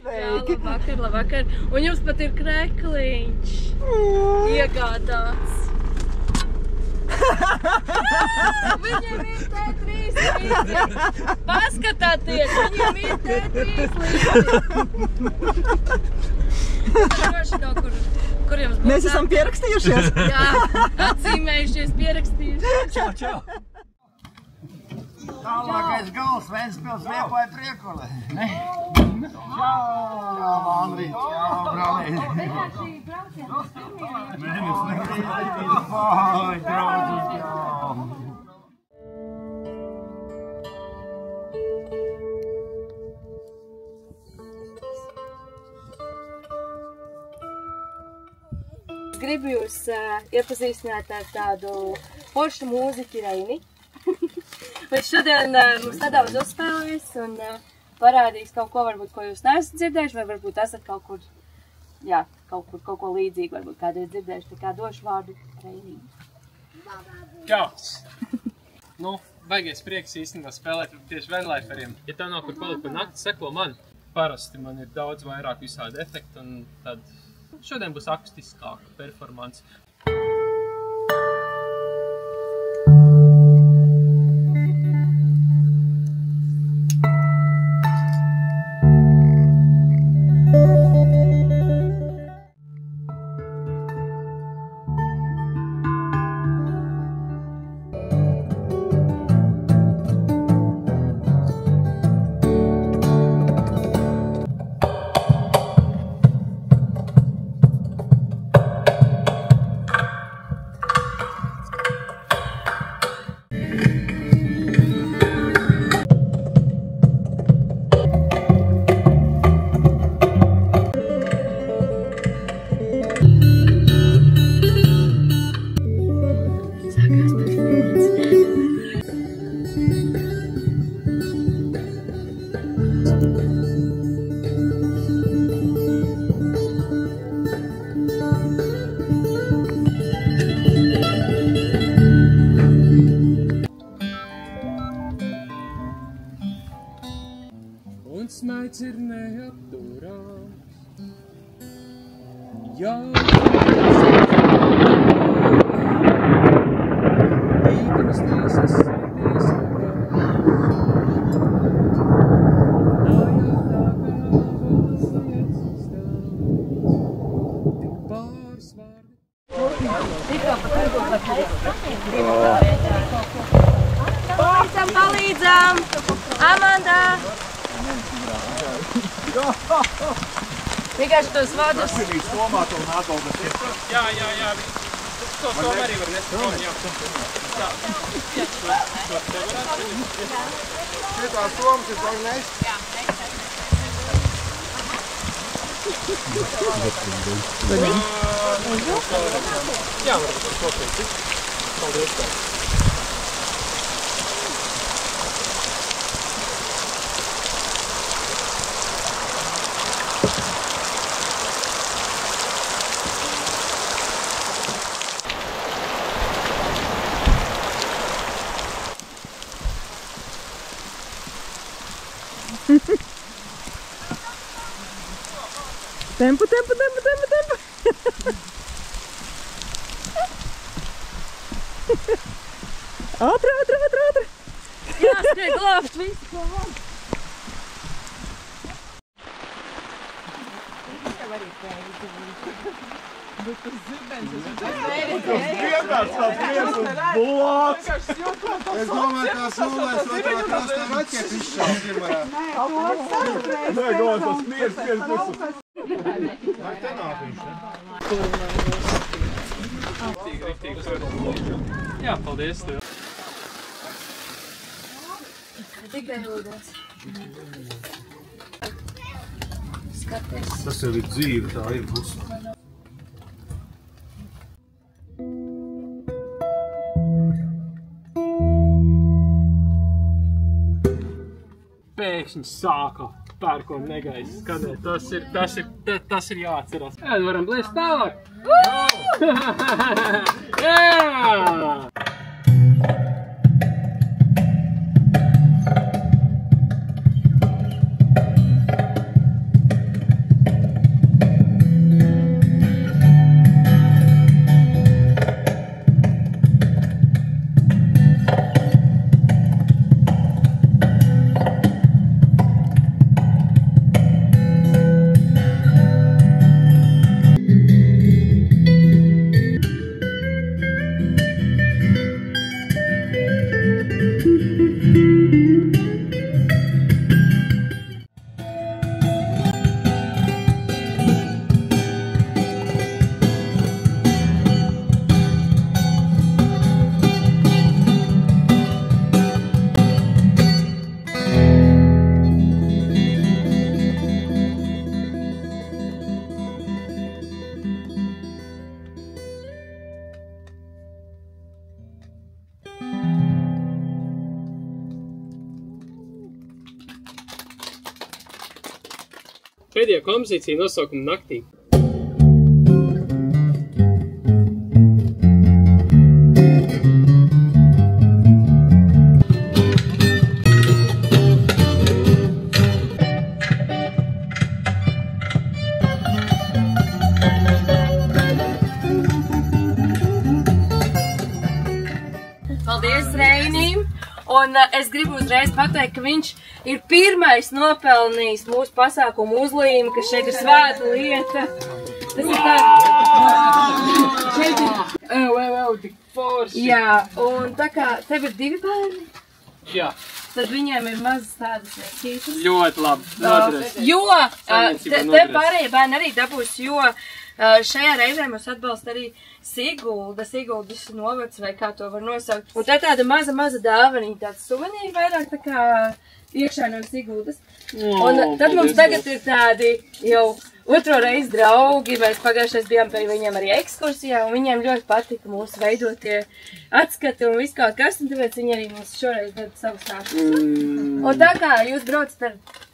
Jā, labvakar. Un jums pat ir krekliņš iegādāts. Viņiem ir T3 līdzi. Paskatāties, viņiem ir T3 līdzi. Droši kaut kur jums būs. Mēs esam pierakstījušies. Jā, atzīmējušies, pierakstījušies. Čau. Tālākais gals Ventspils Liepoja Priekule. Čau, Andri. Čau, brālī. Vai, draugi, čau. Gribu jūs iepazīstināt ar tādu foršu mūziķi Reini. Viņš šodien mums nedaudz uzspēlēs un parādīs kaut ko, varbūt, ko jūs neesat dzirdējuši, vai varbūt esat kaut kur, jā, kaut ko līdzīgu, varbūt kādreiz dzirdējuši, tā kā došu vārdu Reinī. Čau! Nu, baigais prieks īstenībā spēlēt tieši Vanliferiem. Ja tev nav kur palikt pa nakti, seko man. Parasti man ir daudz vairāk visādi efekti un tad šodien būs akustiskāka performance. Un smaids ir neapturāms. Jā, tīkums tiesas sirdies Palīdzam! Amanda! Vienkārši tos vārdus. Apvinīs tomāt un atbaldas ir. jā. To arī var nest prom, jā. Šitās tomas ir var nest. Jā, varbūt ar kopīgi. Paldies tev. Tempo. Ātri. Jāskrien glābt visu, ko var. Vienkārši tāds viens bloks. Es domāju, kā solēs otrā krastā raķeti izšķās pirmajā. Nē, galvā tas smiers pusi. Vai te nāk viņš, ne? Riktīgi. Jā, paldies tev. Tikai ūdens. Skaties. Tas jau ir dzīve, tā ir pusi. Pēkšņi sāka pērkona negaisa skanēt. Tas ir jāatcerās. Jā, varam blēst tālāk. Jā! Pēdējā kompozīcija nosaukuma Naktī. Paldies Reinim! Un es gribu uzreiz pateikt, ka viņš ir pirmais nopelnījis mūsu pasākumu uzlīmi, ka šeit ir svēta lieta. Tas ir tā... Šeit ir... Tik forši! Jā, un tā kā tev ir 2 bērni, Jā. tad viņiem ir mazas tādas vecītas. Ļoti labi. Noderēs. Jo Saimniecībā te noderēs. pārējie bērni arī dabūs, jo šajā reizē mūs atbalsta arī Siguldas novads, vai kā to var nosaukt. Un tā ir tāda maza dāvanība, tāds suvenīri vairāk tā kā iekšā no Siguldas. Un tad mums tagad ir tādi jau otro reizi draugi, mēs pagājušais bijām pie viņiem arī ekskursijā, un viņiem ļoti patika mūsu veidotie atskati un viss kaut kas, un tāpēc viņi arī mums šoreiz dod savu stāstu. Un tā kā jūs braucat ar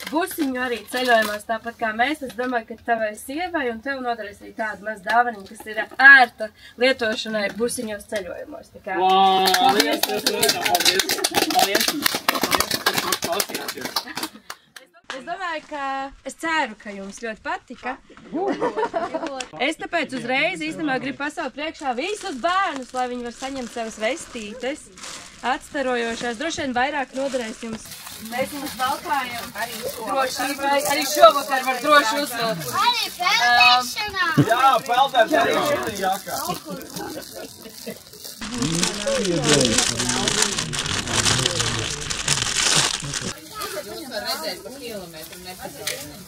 busiņu arī ceļojumos tāpat kā mēs, es domāju, ka tavai sievai un tev noderēs arī tāda maz dāvaniņa, kas ir ērta lietošanai busiņos ceļojumos. Tā kā... Paldies! Es domāju, ka es ceru, ka jums ļoti patika. Es tāpēc uzreiz īstenībā gribu pasaukt priekšā visus bērnus, lai viņi var saņemt savas vestītes. Atstarojošās, droši vien vairāk noderēs jums. Mēs jums valkājam drošībai, arī šovakar var droši uzvilkt. Arī peldēšanā! Jā, peldēt arī šī jākā.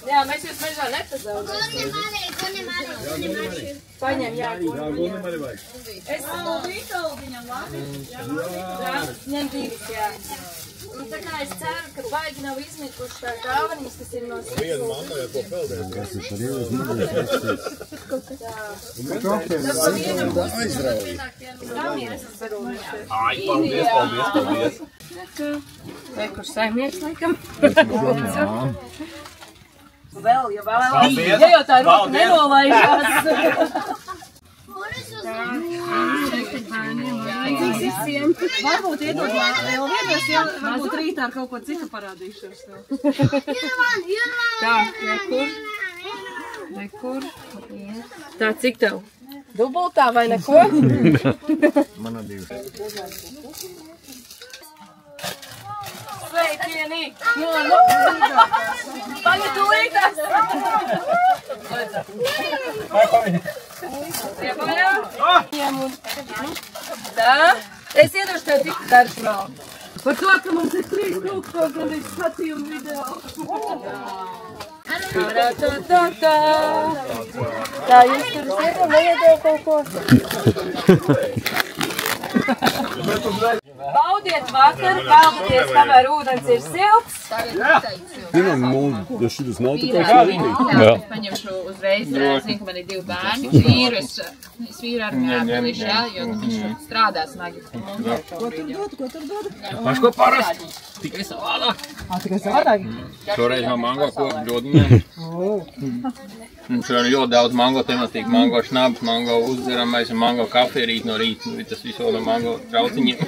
Jā, mēs jūs mežā nepazaudēsim. Gunim arī. Paņem, jā. Jā, gunim arī vajag. Es Vītoldiņam labi. Jā, ņem 2, jā. Un tā kā es ceru, ka baigi nav izmikuši tā dāvaniņas, kas ir no Siguldas. Vienu mannu, ja ko peldēt. Kas ir par jau Tas vienam būs tam ir esas sarūjušies. Paldies. Vai kur saimnieks laikam? Vēl, ja vēl. Ja jau tā roka nenolaižās. Varbūt iedod vēl vienos, ja varbūt rītā ar kaut ko citu parādīšos. Tā, nekur. Tā, cik tev? Dubultā vai neko? Man ir 2. Sveikieni! Pagad tūlītās! Tā, es iedošu tev tik daršu vēl. Par to, ka mums ir 3 tūkstoši gandrīz skatījumu video. Tā, jūs tur sēdam, neiedēju kaut ko? Baudiet vakaru, peldieties, kamēr ūdens ir silts. Zinām, ja šitas nav tā kā Jā, es paņemšu uzreiz, zinu, ka man ir 2 bērni. Es vīru ar neapelīšu, jā, jo viņš strādā smagi. Ko tur dod? Paško parasti, tikai savādāk. Tikai savādāk? Šoreiz no mango koku ļodumiem. Mums ir ļoti daudz mango tematika, mango šnabs, mango uzderamais un mango kafija rīt no rīta. Tas viss vēl no mango trauciņiem.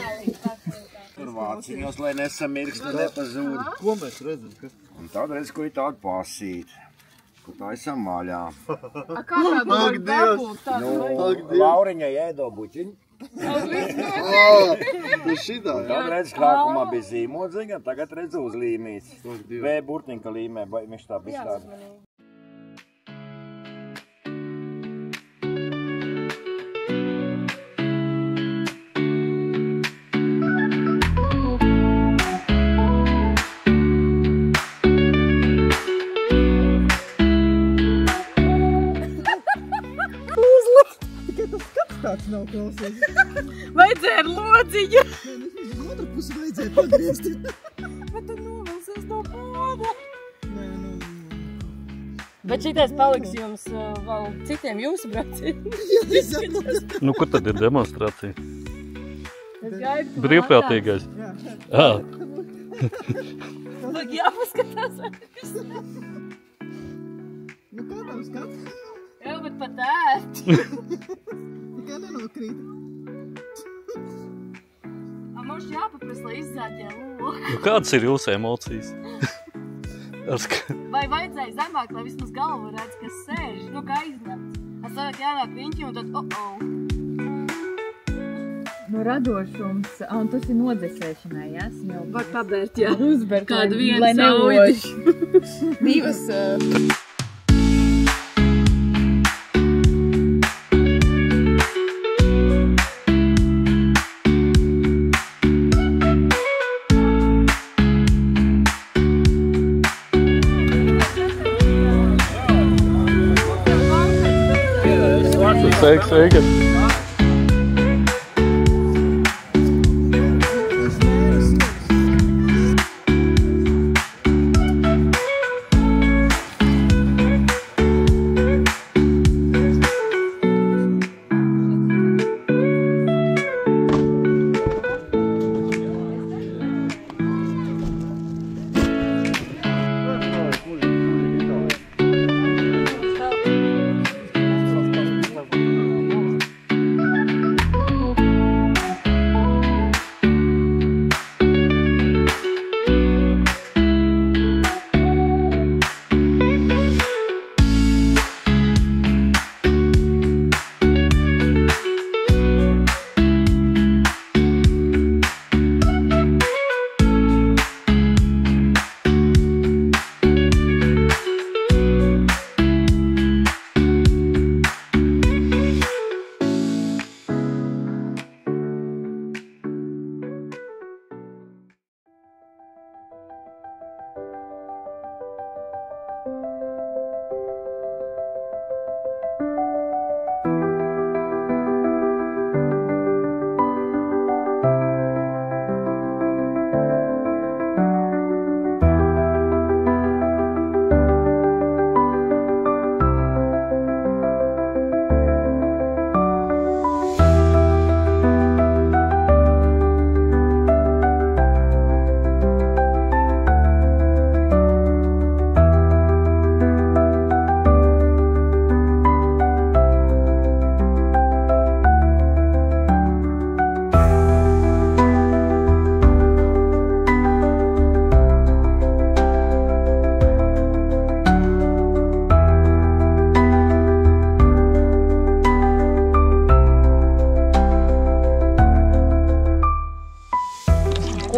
Tur vāciņos, lai nesamirkst un nepazūd. Ko mēs redzam? Un tad redz, ko ir tāda pasīt, ko tā esam maļā. Ak, Dievs! Lauriņai ēdo buķiņu. Šitā, jā? Tad redz, klākumā bija zīmodziņa, tagad redz uzlīmīts. V burtiņka līmē, vai viņš tā bija tāda. Tāds nav klausīgs. Vajadzēja ar lodziņu. Uz otru pusi vajadzēja pagriezt. Bet tad novilsies no poda. Nē, Bet šitais paliks jums vēl citiem jūsu braucieniem. Nu, kur tad ir demonstrācija? Es gaidu, ka Brīvprātīgais. Jā. Vajag jāpaskatās. Nu, kā tam skats? Jā, bet pat ēt. Tikai nenokrīt. Mums jāpaprast, lai izzāģē loku. Nu, kādas ir jūsu emocijas? Vai vajadzēja zemāk, lai vismaz galvu redz, kas sēž? Nu, kā izņemts. Es tagad jānāk riņķi un tad Nu, radošums, un tas ir nodzesēšanai, jā? Var pabērt, jā. Uzbērt, kādu vienu sauļu. Divas... Sveiki.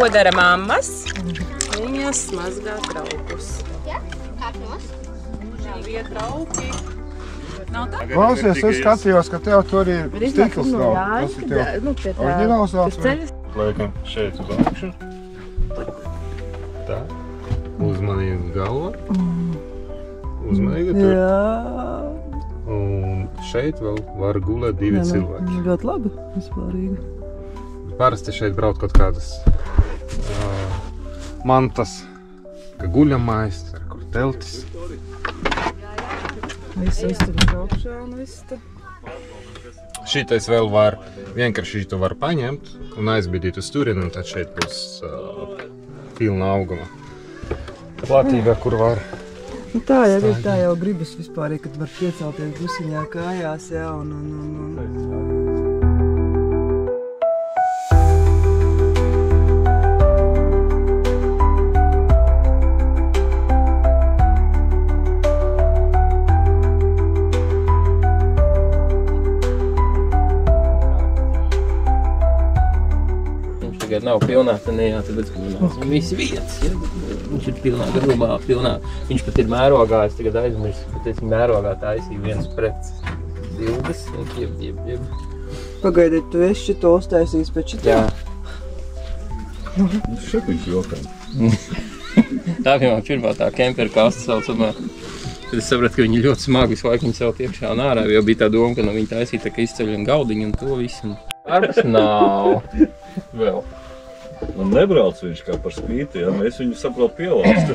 Ko dara mammas? Viņas mazgā traukus. Bija trauki. Nav tā? Klausies, es skatījos, ka tev tur ir stikls nav. Tas ir tev oriģināls nāc vai? Laikam šeit uz augšu. Tā. Uzmanīgi galva. Uzmanīgi tur. Jā. Un šeit vēl var gulēt divi cilvēki. Ļoti labi, vispārīgi. Parasti šeit brauc kaut kādas mantas, ka guļamais, kur teltis. Viss izturš augšā un viss te. Šitais vēl var, vienkārši šito var paņemt un aizbīdīt uz turienu, un tad šeit būs pilna auguma platība, kur var. Nu tā jau gribas vispārīgi, kad var piecelties busiņā kājās, jā, un. Tagad nav pilnā tanējā, tāpēc, ka nav visi vietas, ja? Viņš ir pilnā grubā, pilnā. Viņš pat ir mērogā, es tagad aizmirsu, bet es viņu mērogā taisīju viens pret bildes, un jeb. Pagaidiet, tu esi šito uztaisījis pēc šitā? Jā. Šepīgs jokam. Tā bija man pirmā tā kempera kasta saucamā. Tad es sapratu, ka viņi ļoti smagi visu laiku viņu celt iekšā un ārā, jo bija tā doma, ka no viņa taisīja tā, ka izceļ un gaudiņu un to visu. Darbs nav. Vēl. Man nebrauc viņš kā par spīti, ja? Mēs viņu saprot pielāsti.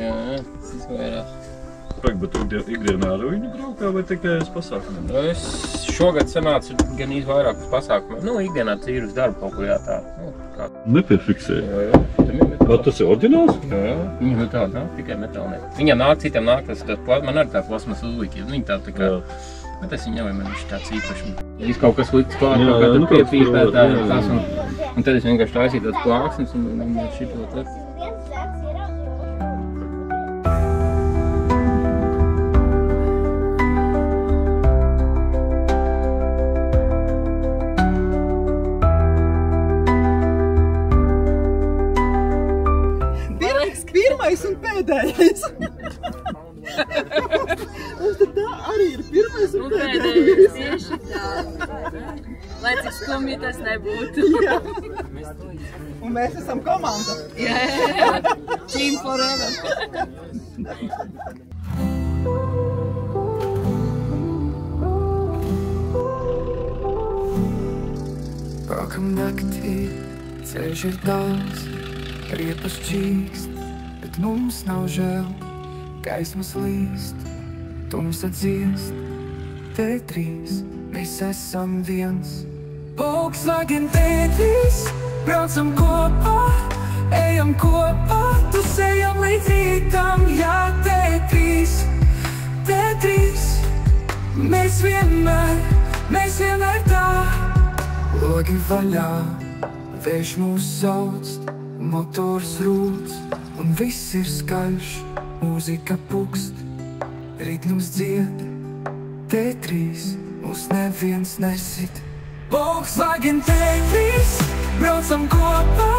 Jā, tas izvairās. Bet tu ikdienā ar viņu braukā vai tikai es pasākumiem? Es šogad sanāca gan vairāk uz pasākumiem. Nu, ikdienā ir uz darbu kaut kur jātā. Nepiefiksēja. Kā tas ir oriģināls? Jā. Viņa tāda nāk, tikai metālnieki. Viņa nāk, citiem nāk, man arī tā plasmas uzliki. Viņa tā kā, bet es viņam jau man tāds īpašums. Ja kaut kas likts klāt, kaut kāda piepīpētāja un tas, un tad es vienkārši taisīju tāds plāksnes un šito te. Pirmais un pēdējais. Mums tad tā arī ir pirmais un pēdējais. Tieši tā. Lai cik skumji tas nebūtu. Un mēs esam komanda. Jā. Team forever. Vakam naktī ceļš ir tāls, riepas čīkst, bet mums nav žēl. Gaismas līst, tumsa dziest, T3, mēs esam viens. Volkswagen T3, braucam kopā, ejam kopā, tusējam līdz rītam, jā, T3, T3, mēs vienmēr tā. Logi vaļā, vējš mūs sauc, motors rūc, un viss ir skaļš, mūzika pukst, ritms dzied, T3, mūs neviens nesit. Volkswagen T3, braucam kopā,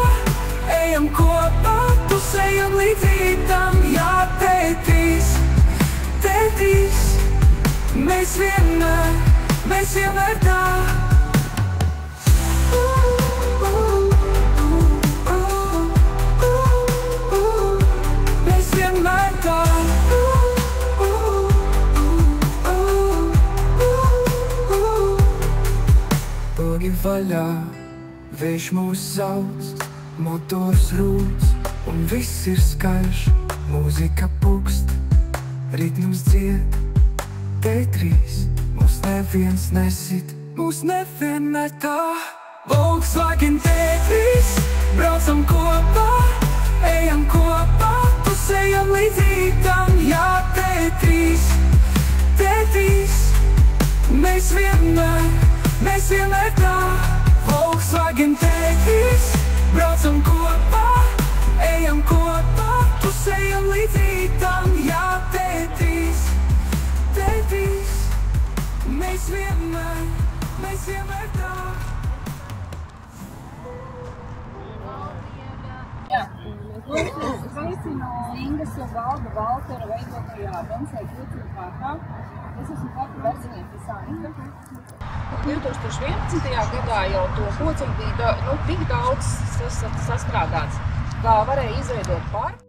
ejam kopā, tusējam līdz rītam, jā, T3, T3, mēs vienmēr tā. Logi vaļā, vējš mūs sauc, motors rūc, un viss ir skaļš, mūzika pukst, ritms dzied, T3, mūs neviens nesit, mūs nevienmēr tā. Volkswagen T3, braucam kopā, ejam kopā, tusējam līdz rītam, jā, T3, T3, mēs vienmēr tā. Volkswagen T3, braucam kopā, ejam kopā, tusējam līdz rītam, jā, T3, T3, mēs vienmēr tā. Sveicinu Ingas un Valda Valtera veidotajā Dansē Kļūcību parkā. Es esmu parka darbiniece Santa. 2011. gadā jau to kociņu bija tik daudz sastrādāts, kā varēja izveidot parku.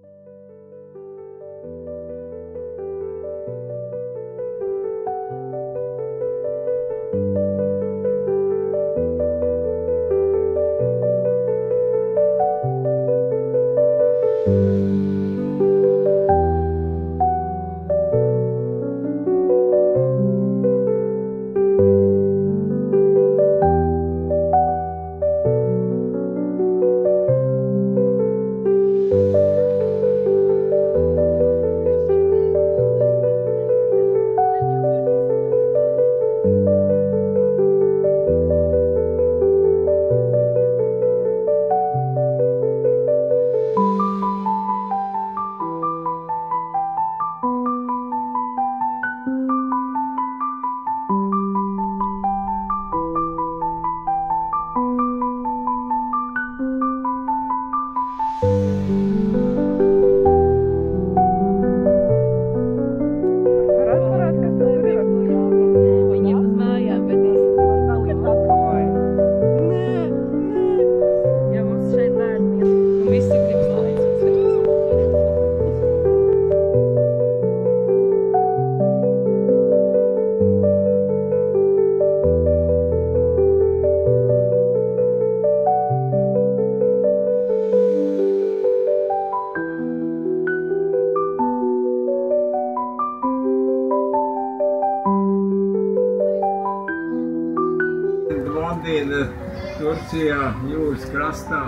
Turcijā, jūras krastā.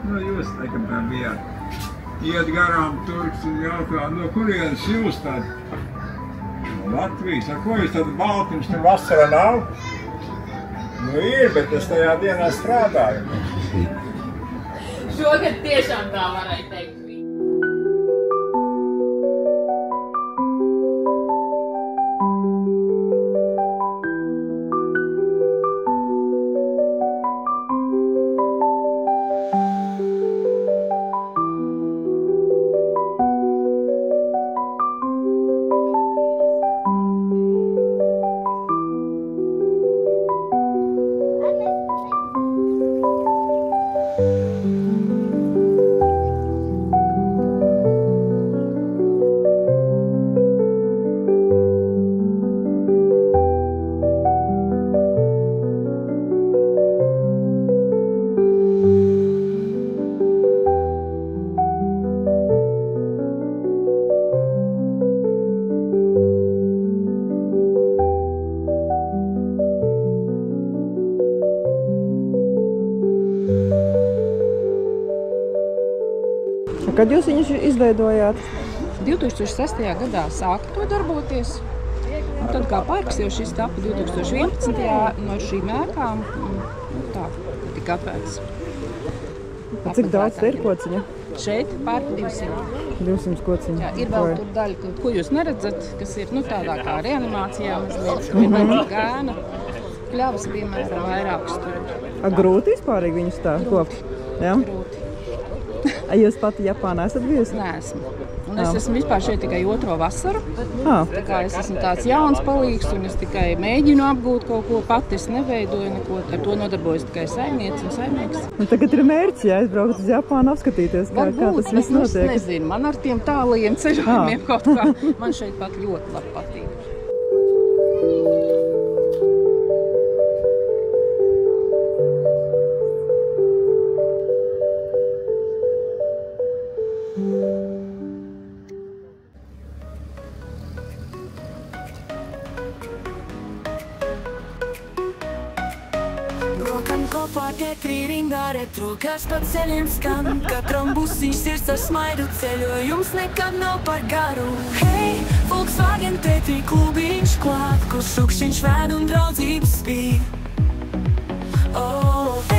Nu, jūs laikam kā bijāt. Iet garām turks un jautā, no kurienes jūs tad? No Latvijas. Ar ko jūs tad Baltiņš tur vasarā nav? Nu ir, bet es tajā dienā strādāju. Šogad tiešām tā varēja teikt. Kad jūs viņus izveidojāt? 2006. gadā sāka to darboties. Un tad kā parks jau šis tapa 2011. no šīm ēkām. Tā tika apēts. Cik daudz te ir kociņa? Šeit pār 200. 200 kociņa. Jā, ir vēl tur daļa, ko jūs neredzat, kas ir tādā kā reanimācijā mazliet. Ir vēl gēna. Kļavas, piemēram, vairākas tur. Grūti vispārīgi viņus tā kopt? Jā? Grūti. Jūs pati Japānā esat bijusi? Neesmu. Un es esmu vispār šeit tikai 2. vasaru. Tā kā es esmu tāds jauns palīgs un es tikai mēģinu apgūt kaut ko pati. Es neveidoju neko. Ar to nodarbojos tikai saimniece un saimnieks. Un tagad ir mērķis, aizbraukt uz Japānu, apskatīties, kā tas viss notiek. Es nezinu, man ar tiem tālajiem ceļojumiem kaut kā. Man šeit pat ļoti labi patīk. Rokas pa ceļiem skan, katram busiņš sirds ar smaidu, ceļojums nekad nav par garu. Hei, Volkswagen Tetri klubiņš klāt, kur šukšiņš vēd un draudzības spīd.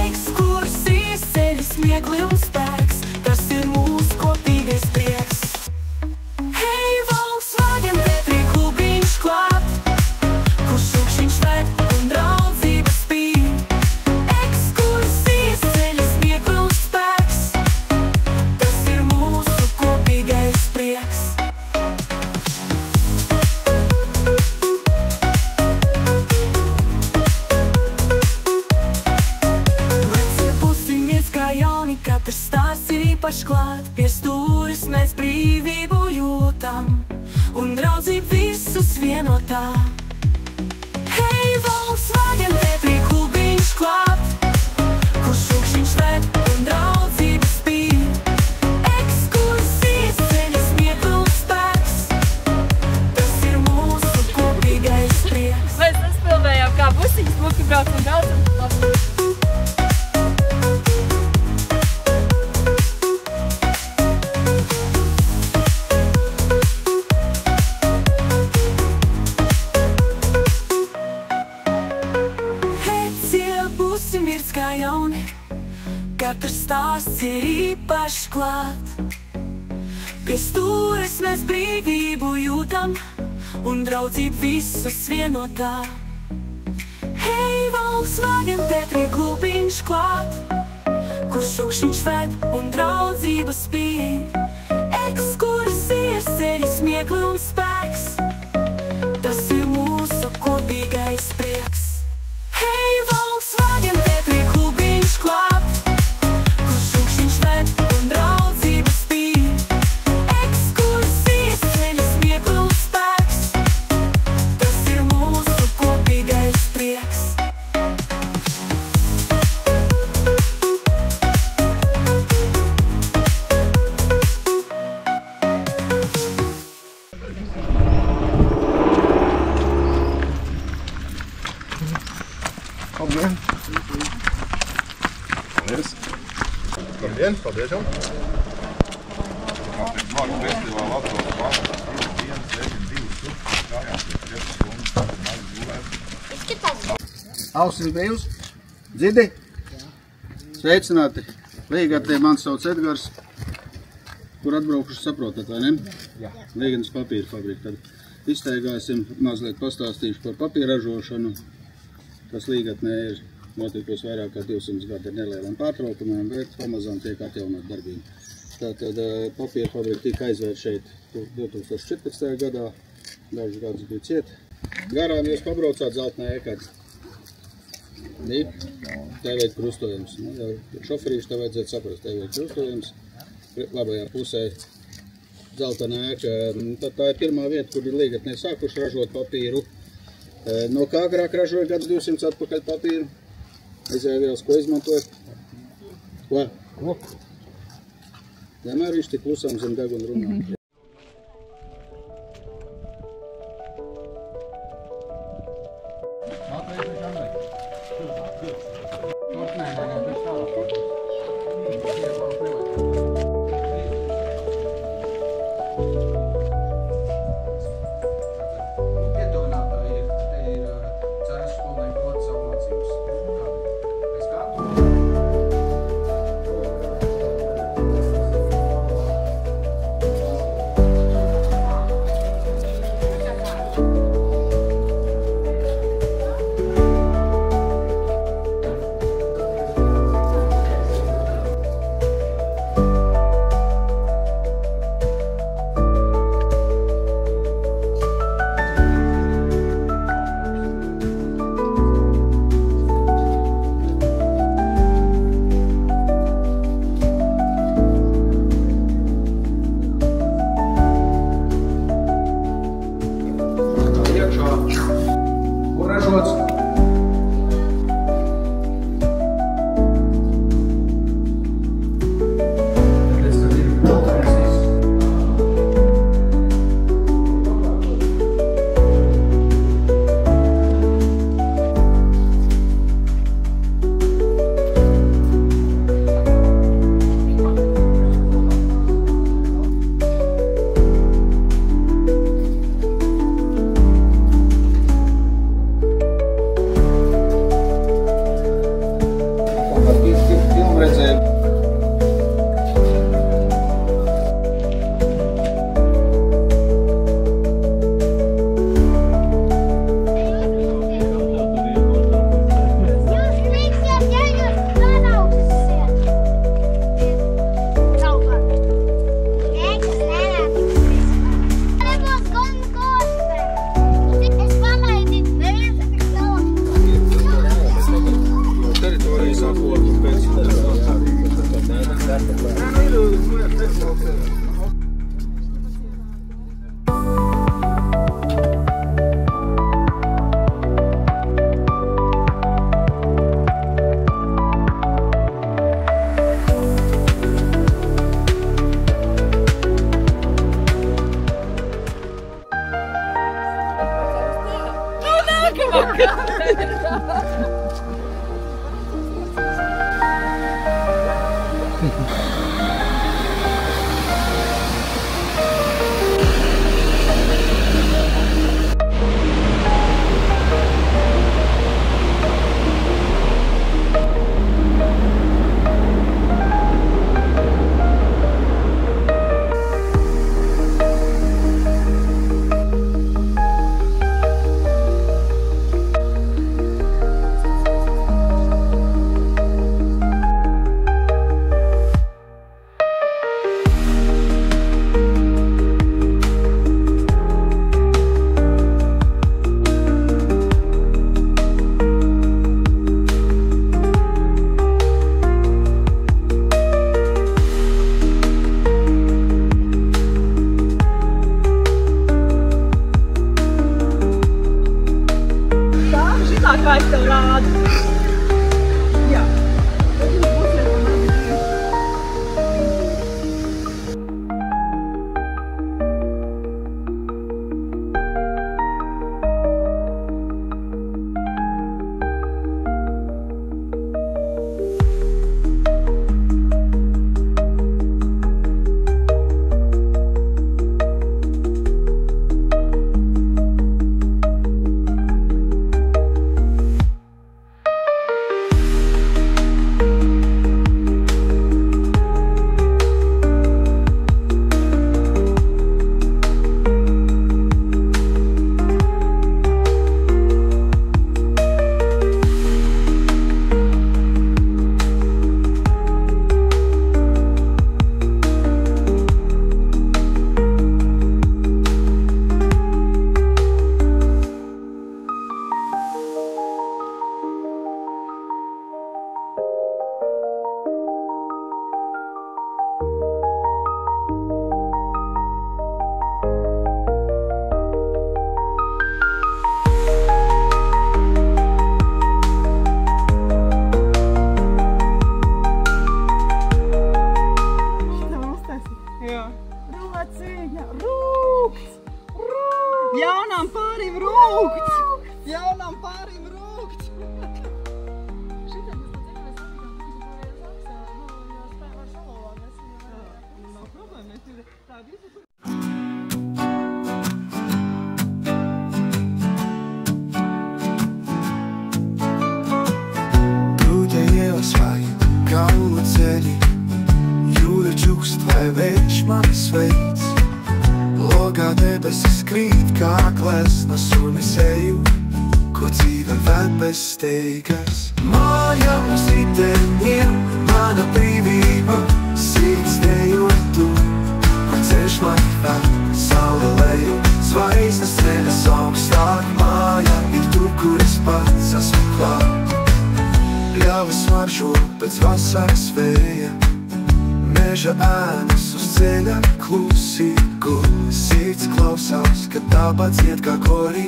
Ekskursijas ceļi, smiekli un spēks, tas ir mūsu kopīgais prieks. Hei, Volkswagen Tetri klubiņš klāt, kur šukšiņš vēd un draudzības spīd. Pašklāt, pie stūris mēs brīvību jūtam un draudzību visus vienotā. Hei, Volkswagen Tetri klubiņš klāt, kur šukšiņš ved un draudzību spīd. Ekskursijas ceļi, smiekli un spēks, tas ir mūsu kopīgais prieks. Mēs saspildējām kā busiņas, smuki brauc un daudzam. Katrs stāsts ir īpašs klāt. Pie stūres mēs brīvību jūtam un draudzību visus vienotā. Hei, Volkswagen Tetri klubiņš klāt, kur šukšiņš ved un draudzība spīd. Ekskursijas ceļi, smiekli un spēks, tas ir mūsu kopīgais prieks. Hei, Volkswagen Tetri klubiņš klāt, kur šukšiņš ved un draudzība spīd. Ekskursijas ceļi, smiekli un spēks, tas ir mūsu kopīgais prieks. Paldies. Labdien, paldies jums. Māku festivāla atbrauc pārāk. Ausis bijus, dzidi, sveicināti. Līgatē man sauc Edgars, kur atbraukuši saprotat, vai ne? Jā. Līganas papīra fabrika. Tad izteigāsim, mazliet pastāstīšu par papīra ražošanu, kas Līgatnē ir notikusi vairāk kā 200 gadu ar nelieliem pārtraukumiem, bet pamazām tiek atjaunot darbību. Tātad papīra fabrika tika aizvērt šeit 2014. gadā, dažus gadus bija ciet. Garām jūs pabraucāt Zeltnē ēkāt. Tā veid krustojums. Šoferīši tā vajadzētu saprast, tā veid krustojums. Labajā pusē Zeltnē ēka. Tad tā ir pirmā vieta, kur ir Līgatnē sākuši ražot papīru. No kā agrāk ražoja gadus 200 atpakaļ papīru? Izēvielas, ko izmantojat? Ko? Koku. Vienmēr viņš tik klusām zem deguna runā. nula ceļi, jūra čukst vai vējš mani sveic. Logā debesis krīt kā klesnas un es eju, ko dzīve ved bez steigas. Māja uz riteniem, mana brīvība, sirds dejot tu. Ceļš man ved, saule leju, zvaigznes ceļas augstāk. Māja ir tur, kur es pats esmu klāt. Ļavas maršo pēc vasaras vēja, meža ēnas uz ceļa klusi guļ. Sirds klausās, kad daba dzied kā korī,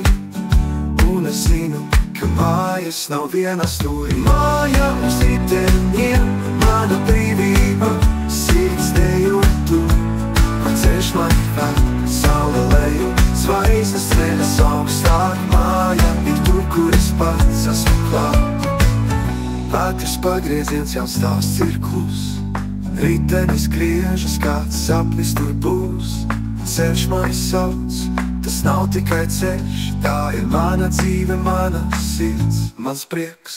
un es zinu, ka mājas nav viena stūrī. Māja uz riteniem, mana brīvība, sirds dejot tu. Ceļš man ved, saule leju, zvaigznes ceļas augstāk. Māja ir tur, kur es pats esmu klāt. Katrs pagrieziens jau stāsts ir klus, ritenis griežas, kāds sapnis tur būs. Ceļš mani sauc, tas nav tikai ceļš, tā ir mana dzīve, mana sirds, mans prieks.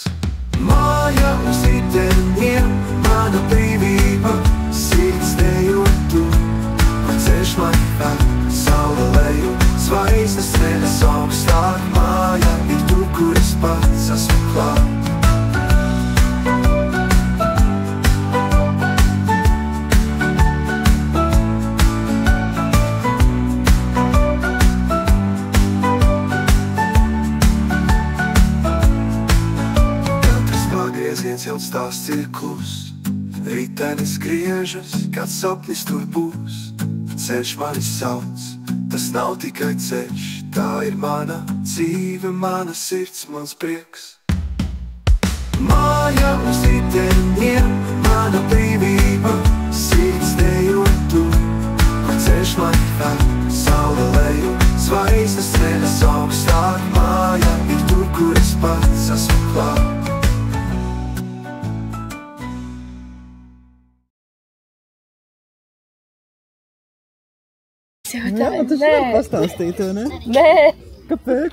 Māja uz riteniem, mana brīvība, sirds dejot tu. Ceļš mani ved, saule leju, zvaigznes ceļas augstāk. Māja ir tur, kur es pats esmu klāt. Jau stāsts ir klus, ritenis griežas, kāds sapnis tur būs. Ceļš mani sauc, tas nav tikai ceļš, tā ir mana dzīve, mana sirds, mans prieks. Māja uz riteniem, mana brīvība, sirds dejot tu. Ceļš mani ved, saule leju, zvaigznes ceļas augstāk. Māja ir tur, kur es pats esmu klāt. Jā, tu šeit pastāstīji to, ne? Nē. Kāpēc?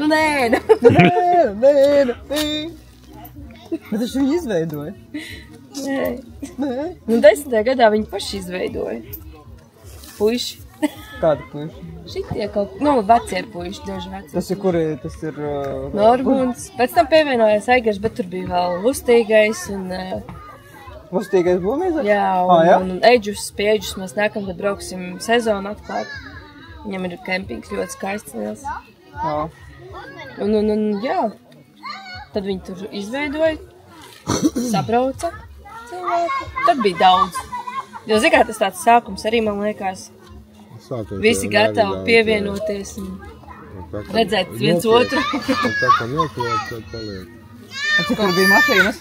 Nē. Bet taču viņi izveidoja. Nē. Nu 10. gadā viņi paši izveidoja. Puiši. Kādi puiši? Šitie kaut, vecie puiši, daži veci. Tas ir kuri, tas ir... Norgunds. Pēc tam pievienojās Aigars, bet tur bija vēl Lustīgais un... Lustīgais Blūmīzaks? Jā, un Eģus, pie Eģus mēs nākamgad brauksim sezonu atklāt. Viņam ir kempings ļoti skaists liels. Jā. Un jā, tad viņi tur izveidoja, sabrauca cilvēku. Tad bija daudz. Jo, zin kā, tas tāds sākums arī, man liekas, visi gatavi pievienoties un redzēt viens otru. Tā kā noklāt, tad paliek. Cik kur bija mašīnas?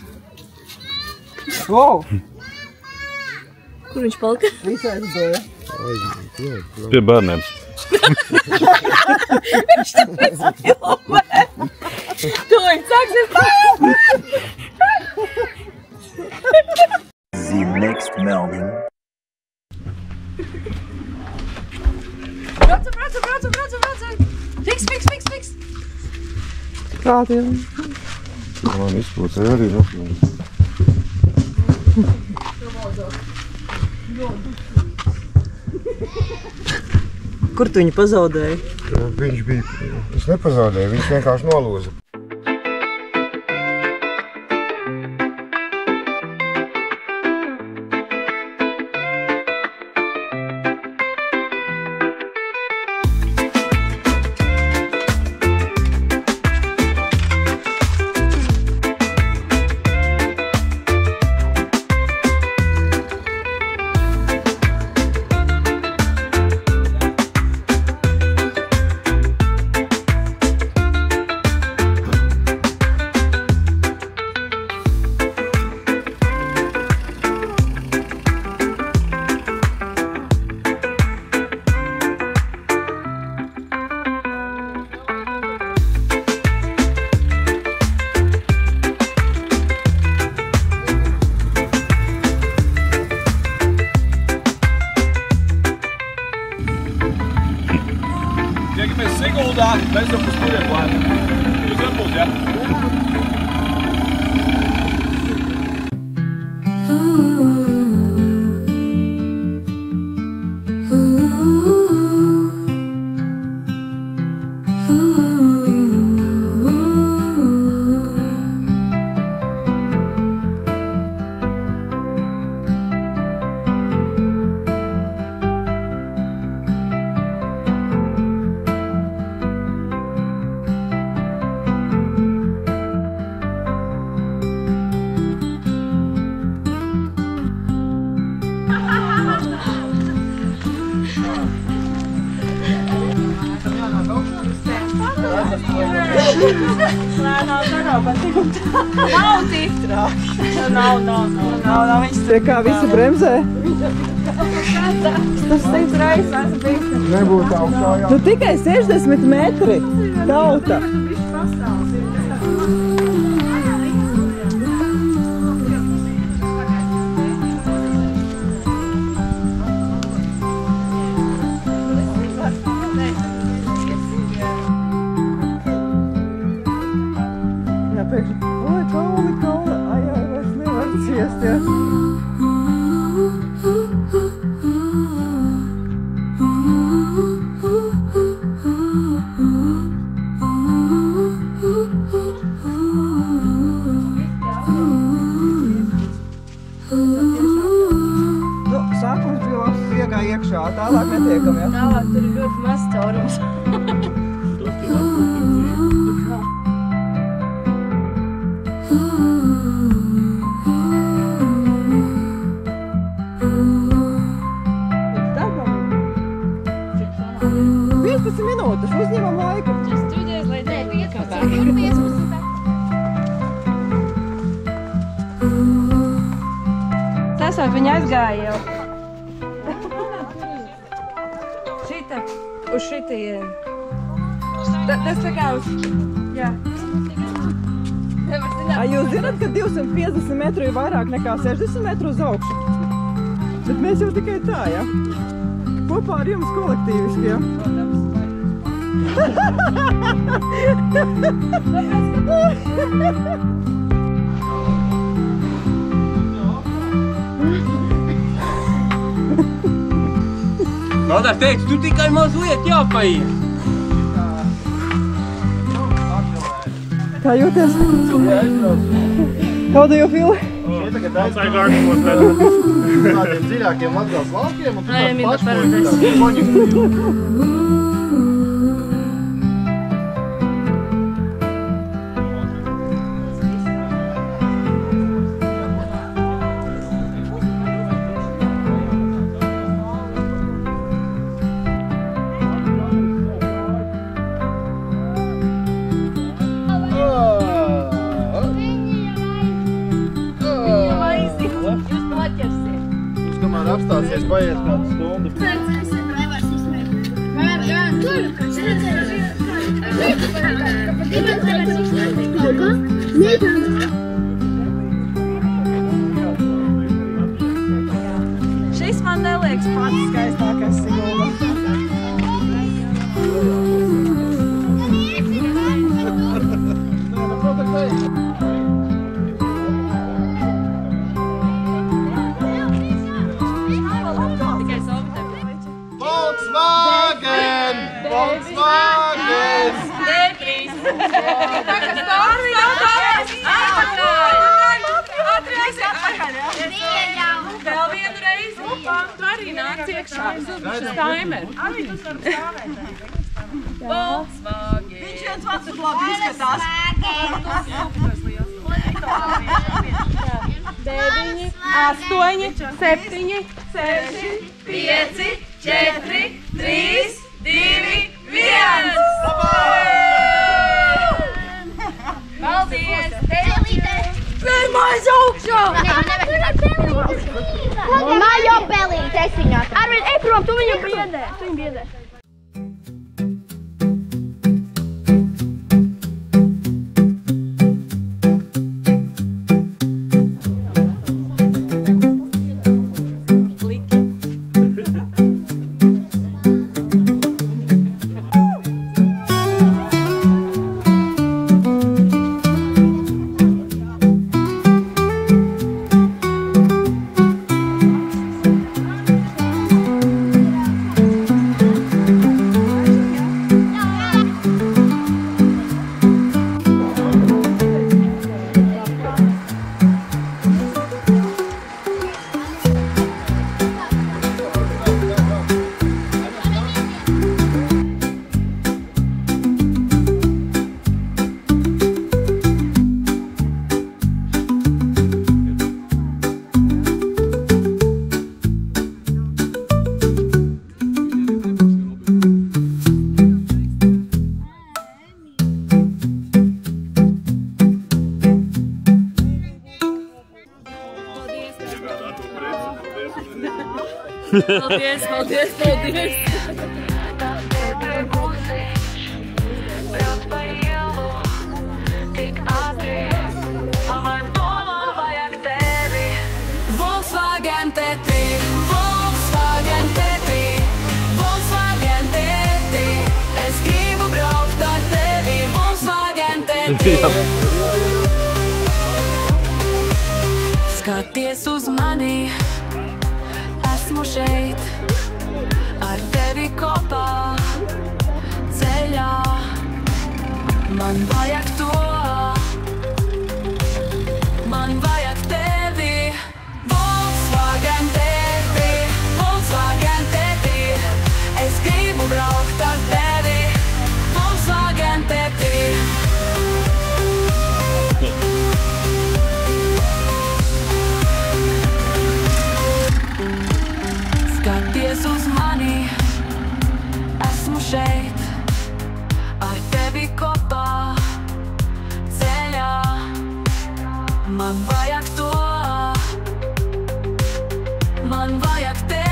Wow! Kur viņš palika? Visi aizdoja. Pie bērniem. Viņš tāpēc filmē. Tūlīt sāksies pār! The next Melvin. Braucam! Fiks! Prātiem. Man izpūcēja arī nofilmēt. Kur tu viņu pazaudēji? Viņš bija, es nepazaudēju, viņš vienkārši nolūza. Siguldā, mēs jau uz turiem lēnām. Jūs atpūs, ja? Nav tik traki. Nav. Tie kā visi bremzē? Tas 100 reizes esmu bijis. Nebūtu augšā, jā. Tu tikai 60 metri, tauta. Tālāk netiekam, jā? Tālāk tur ir ļoti maz caurums. Minūtes, uzņemam laiku. Studēs, lai te 15. Sasāk viņa aizgāja jau. Uz šitien. Tas tā kā uz... Jā. Jūs zināt, ka 250 metru ir vairāk nekā 60 metru uz augšu? Bet mēs jau tikai tā, jā? Kopā ar jums kolektīviski, jā? Valdārs teica, tu tikai mazliet jāpaiet. Kā jūties? Kauda jau fili? Tagad aizgāršos tādiem dziļākiem Latgales laukiem un tu tāds pašpoļi. Apstāsies, paiet kādu stundu. Šis man neliekas pats skaistākais Sigulda. Volkswagen! Volkswagen! Vēl vienu reizi. Tu arī nāc iekšā. Šis timer. Volkswagen. Viņš viens pats uz labi izskatās. 9, 8, 7, 6, 5, 4, 3, 2, 1! Paldies! Pirmais augšā! Majo pelīt, esiņāt. Arvin, ej prom, tu viņu biedē. Tu viņu biedē. Paldies, paldies, paldies! Volkswagen teti, Volkswagen teti, Volkswagen teti. Es gribu braukt ar tevi, Volkswagen teti. Skaties uz mani, esmu šeit, ar tevi kopā, ceļā. Man vajag to, man vajag tevi. Volkswagen teti, Volkswagen teti. Es gribu braukt ar tevi, Volkswagen teti. Skaties uz mani, esmu šeit, ar tevi kopā, ceļā. Man vajag to, man vajag tevi.